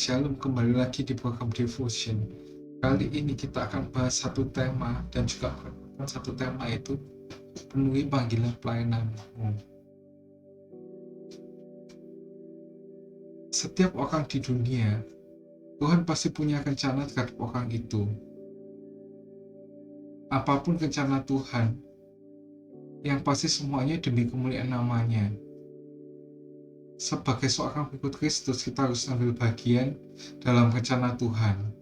Shalom, kembali lagi di program Devotion. Kali ini kita akan bahas satu tema dan juga satu tema itu penuhi panggilan pelayananmu. Setiap orang di dunia, Tuhan pasti punya rencana terhadap orang itu. Apapun rencana Tuhan, yang pasti semuanya demi kemuliaan namanya. Sebagai seorang pengikut Kristus, kita harus ambil bagian dalam rencana Tuhan.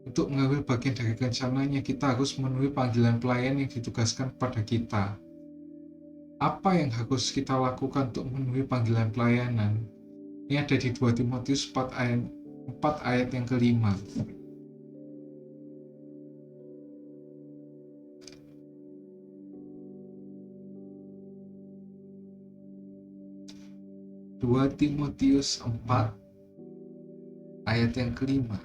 Untuk mengambil bagian dari rencananya, kita harus memenuhi panggilan pelayan yang ditugaskan kepada kita. Apa yang harus kita lakukan untuk memenuhi panggilan pelayanan? Ini ada di 2 Timotius 4 ayat yang kelima. Dua Timotius 4 ayat yang kelima.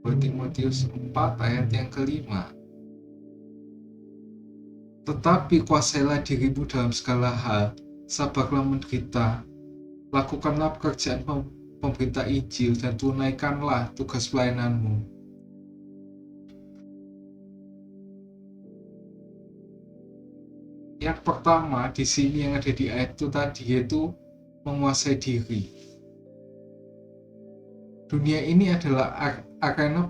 Timotius 4 ayat yang kelima. Tetapi kuasailah dirimu dalam segala hal, sabarlah menderita, lakukanlah pekerjaan pemberita Injil dan tunaikanlah tugas pelayananmu. Yang pertama di sini yang ada di ayat itu tadi yaitu menguasai diri. Dunia ini adalah arena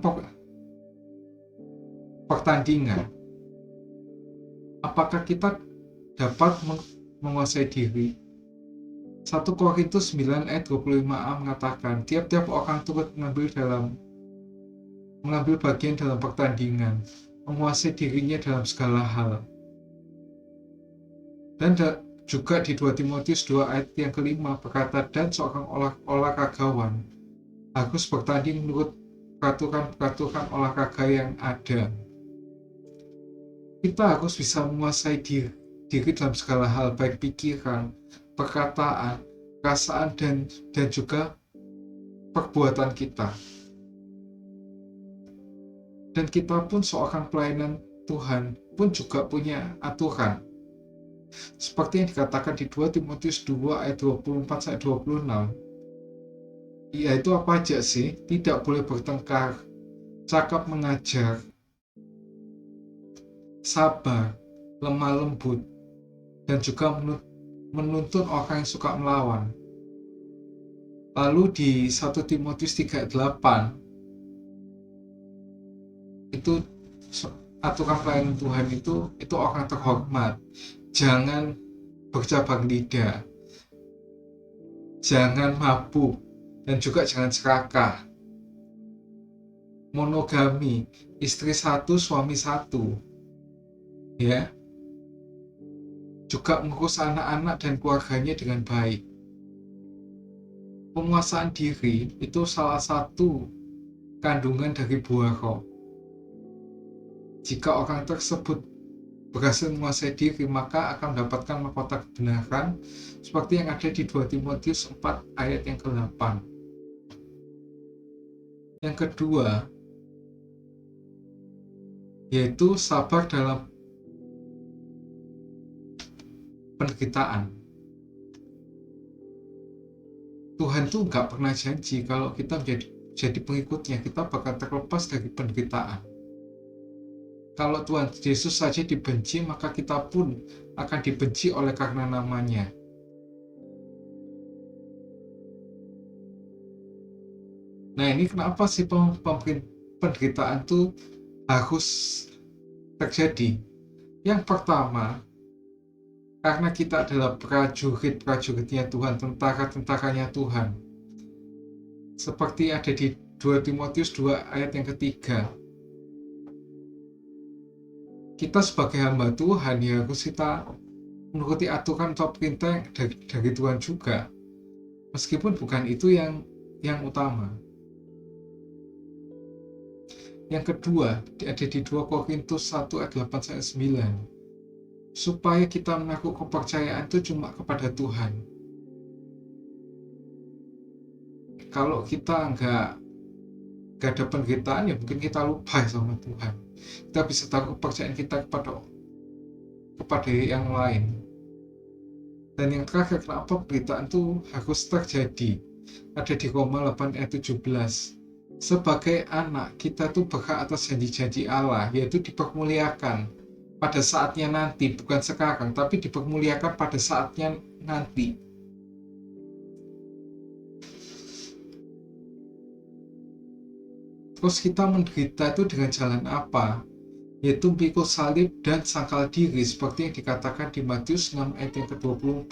pertandingan. Apakah kita dapat menguasai diri? 1 Korintus 9 ayat 25a mengatakan, tiap-tiap orang turut mengambil bagian dalam pertandingan, menguasai dirinya dalam segala hal. Dan juga di 2 Timotius 2 ayat yang kelima berkata, dan seorang olahragawan harus bertanding menurut peraturan olahraga yang ada. Kita harus bisa menguasai diri dalam segala hal, baik pikiran, perkataan, perasaan, dan juga perbuatan kita. Dan kita pun seorang pelayanan Tuhan pun juga punya aturan. Seperti yang dikatakan di 2 Timotius 2 ayat 24-26, yaitu apa aja sih? Tidak boleh bertengkar, cakap mengajar, sabar, lemah lembut, dan juga menuntun orang yang suka melawan. Lalu di 1 Timotius 3:8 itu aturan pelayanan Tuhan itu orang terhormat. Jangan bercabang lidah, jangan mabuk, dan juga jangan serakah. Monogami, istri satu, suami satu. Ya. Juga mengurus anak-anak dan keluarganya dengan baik. Penguasaan diri itu salah satu kandungan dari buah roh. Jika orang tersebut berhasil menguasai diri, maka akan mendapatkan mahkota kebenaran seperti yang ada di 2 Timotius 4 ayat yang ke-8. Yang kedua, yaitu sabar dalam penderitaan. Tuhan tuh gak pernah janji kalau kita jadi pengikutnya, kita bakal terlepas dari penderitaan. Kalau Tuhan Yesus saja dibenci, maka kita pun akan dibenci oleh karena namanya. Nah, ini kenapa sih penderitaan itu harus terjadi? Yang pertama, karena kita adalah prajuritnya Tuhan, tentara-tentaranya Tuhan. Seperti ada di 2 Timotius 2 ayat yang ketiga. Kita sebagai hamba Tuhan ya harus kita menuruti aturan atau perintah dari Tuhan juga, meskipun bukan itu yang utama. Yang kedua ada di 2 Korintus 1 ayat 8-9, supaya kita menaruh kepercayaan itu cuma kepada Tuhan. Kalau kita nggak ada penderitaan, ya mungkin kita lupa sama Tuhan. Kita bisa taruh kepercayaan kita kepada yang lain. Dan yang terakhir, kenapa pemberitaan itu harus terjadi? Ada di Roma 8 ayat 17. Sebagai anak, kita tuh berhak atas janji-janji Allah, yaitu dipermuliakan pada saatnya nanti, bukan sekarang, tapi dipermuliakan pada saatnya nanti. Terus kita menderita itu dengan jalan apa? Yaitu pikul salib dan sangkal diri, seperti yang dikatakan di Matius 6 ayat yang ke-24.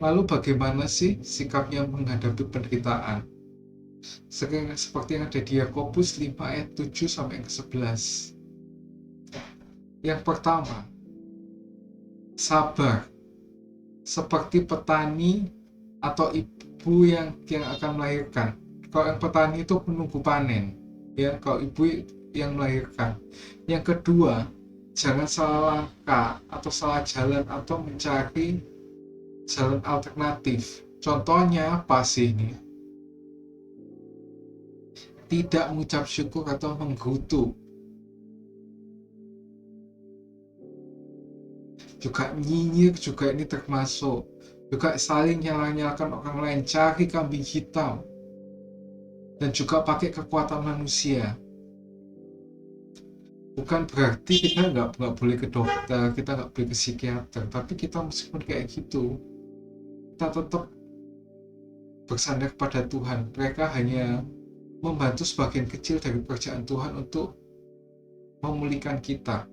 Lalu bagaimana sih sikapnya menghadapi penderitaan? Seperti yang ada di Yakobus 5 ayat 7 sampai ke 11. Yang pertama, sabar. Seperti petani atau ibu yang akan melahirkan. Kalau yang petani itu menunggu panen, ya, kalau ibu yang melahirkan. Yang kedua, jangan salah langkah atau salah jalan atau mencari jalan alternatif. Contohnya apa sih ini? Tidak mengucap syukur atau menggerutu. Juga nyinyir juga ini termasuk. Juga saling nyala-nyalakan orang lain, cari kambing hitam. Dan juga pakai kekuatan manusia. Bukan berarti kita nggak boleh ke dokter, kita nggak boleh ke psikiater, tapi kita meskipun kayak gitu, kita tetap bersandar pada Tuhan. Mereka hanya membantu sebagian kecil dari pekerjaan Tuhan untuk memulihkan kita.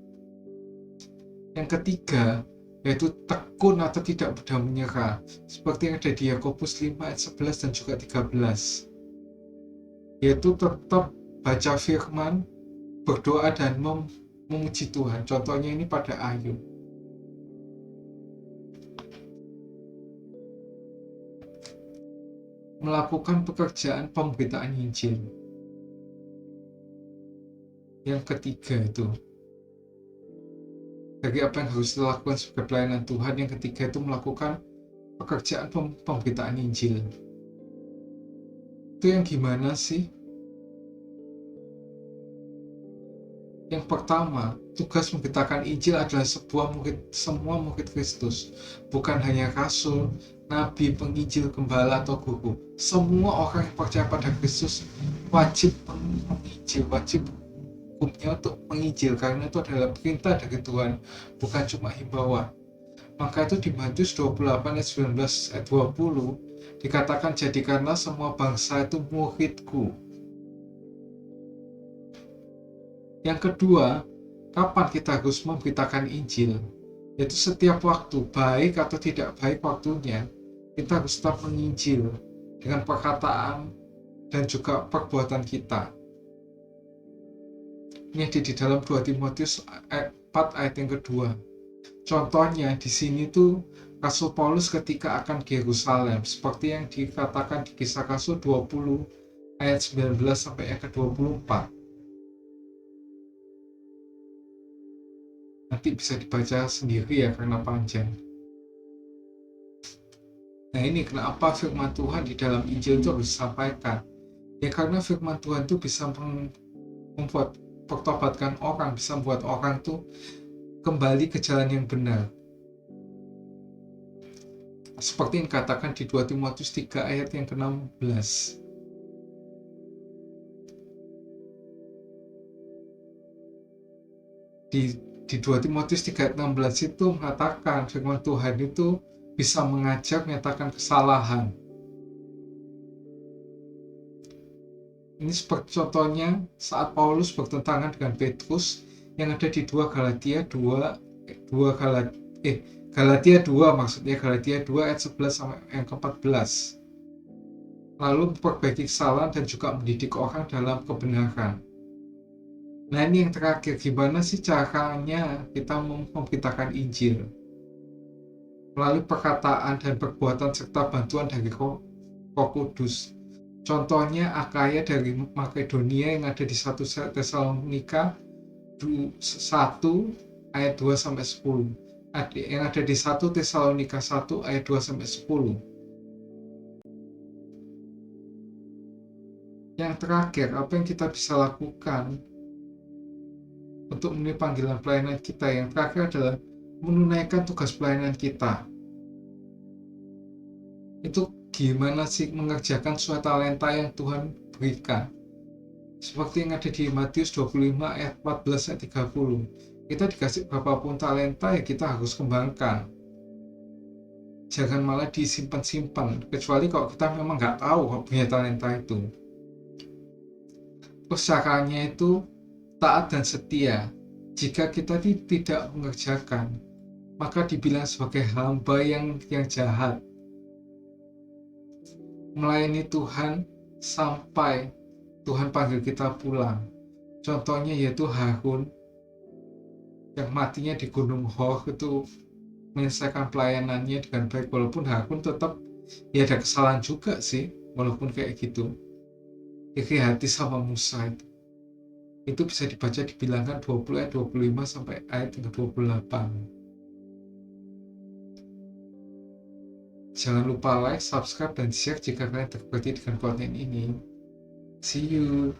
Yang ketiga, yaitu tekun atau tidak mudah menyerah, seperti yang ada di Yakobus 5 ayat 11 dan juga 13. Yaitu tetap baca firman, berdoa dan memuji Tuhan. Contohnya ini pada Ayub. Melakukan pekerjaan pemberitaan Injil. Yang ketiga itu, dari apa yang harus dilakukan sebagai pelayanan Tuhan, yang ketiga itu melakukan pekerjaan pemberitaan Injil. Itu yang gimana sih? Yang pertama, tugas memberitakan Injil adalah semua murid Kristus, bukan hanya rasul, nabi, penginjil, gembala, atau guru. Semua orang yang percaya pada Kristus wajib menginjil, wajib hukumnya untuk menginjil, karena itu adalah perintah dari Tuhan, bukan cuma himbauan. Maka itu di Matius 28 ayat 19 ayat 20 dikatakan, jadikanlah semua bangsa itu muridku. Yang kedua, kapan kita harus memberitakan Injil? Yaitu setiap waktu, baik atau tidak baik waktunya, kita harus tetap menginjil dengan perkataan dan juga perbuatan kita. Ini ada di dalam 2 Timotius 4 ayat yang kedua. Contohnya di sini tuh Rasul Paulus ketika akan ke Yerusalem, seperti yang dikatakan di Kisah Rasul 20 ayat 19 sampai yang ke-24. Nanti bisa dibaca sendiri ya karena panjang. Nah, ini kenapa firman Tuhan di dalam Injil itu harus disampaikan. Ya karena firman Tuhan itu bisa membuat pertobatkan orang, bisa membuat orang tuh kembali ke jalan yang benar. Seperti yang dikatakan di 2 Timotius 3 ayat yang ke-16. Di 2 Timotius 3 ayat 16 itu mengatakan firman Tuhan itu bisa mengajar, menyatakan kesalahan. Ini seperti contohnya saat Paulus bertentangan dengan Petrus yang ada di 2 Galatia 2 ayat 11 sampai yang ke-14. Lalu memperbaiki kesalahan dan juga mendidik orang dalam kebenaran. Nah, ini yang terakhir, gimana sih caranya kita memberitakan Injil? Melalui perkataan dan perbuatan serta bantuan dari Roh Kudus. Contohnya Akaya dari Makedonia yang ada di 1 Tesalonika 1 ayat 2 sampai 10. Yang ada di 1 Tesalonika 1 ayat 2 sampai 10. Yang terakhir, apa yang kita bisa lakukan untuk memenuhi panggilan pelayanan kita? Yang terakhir adalah menunaikan tugas pelayanan kita. Itu gimana sih mengerjakan suatu talenta yang Tuhan berikan. Seperti yang ada di Matius 25 ayat 14 ayat 30. Kita dikasih berapapun talenta ya kita harus kembangkan. Jangan malah disimpan-simpan, kecuali kalau kita memang nggak tahu kalau punya talenta itu. Terus caranya itu taat dan setia. Jika kita tidak mengerjakan, maka dibilang sebagai hamba yang jahat. Melayani Tuhan sampai Tuhan panggil kita pulang. Contohnya yaitu Harun yang matinya di Gunung Hor itu menyelesaikan pelayanannya dengan baik, walaupun Harun tetap ya ada kesalahan juga sih, walaupun kayak gitu. Iri hati sama Musa itu bisa dibaca di Bilangan 20 ayat 25 sampai ayat 28. Jangan lupa like, subscribe, dan share jika kalian terberkati dengan konten ini. See you.